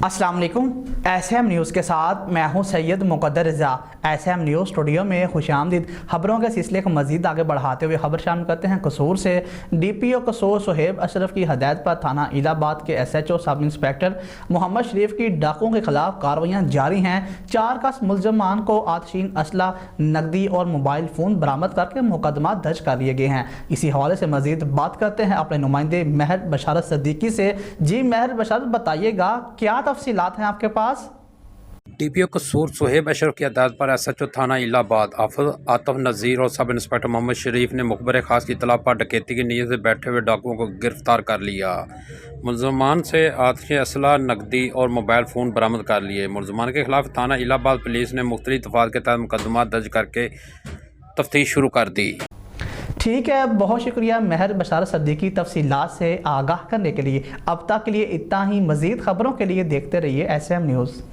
अस्सलाम वालेकुम। SM news के साथ मैं हूं सैयद मुक़द्दर रज़ा। एसएम न्यूज़ स्टूडियो में खुशामदीद। खबरों के सिलसिले को मज़ीद आगे बढ़ाते हुए खबर शामिल करते हैं। कसूर से DPO कसूर सुहेब अशरफ की हदायत पर थाना इलाहाबाद के SHO सब इंस्पेक्टर मोहम्मद शरीफ की डाकुओं के खिलाफ कार्रवाइयाँ जारी हैं। 4 का मुलजमान को आतशीन असला, नकदी और मोबाइल फ़ोन बरामद करके मुकदमा दर्ज कर लिए गए हैं। इसी हवाले से मज़ीद बात करते हैं अपने नुमाइंदे महर बशारत सद्दीकी से। जी महर बशारत, बताइएगा क्या तफसीलात हैं आपके पास? DPO कसूर सुहेब अशरफ की हदायत पर SHO थाना इलाहाबाद आतिफ नज़ीर और सब इंस्पेक्टर मोहम्मद शरीफ ने मुखबर खास की इत्तला पर डकैती की नीयत से बैठे हुए डाकुओं को गिरफ्तार कर लिया। मुलजमान से आतिशी असला, नकदी और मोबाइल फ़ोन बरामद कर लिए। मुलजमान के खिलाफ थाना इलाहाबाद पुलिस ने मुख्तलिफ दफ़ात के तहत मुकदमा दर्ज करके तफ्तीश शुरू कर दी। ठीक है, बहुत शुक्रिया महर बशारत सद्दीकी तफसीलात से आगाह करने के लिए। अब तक के लिए इतना ही। मज़ीद खबरों के लिए देखते रहिए SM न्यूज़।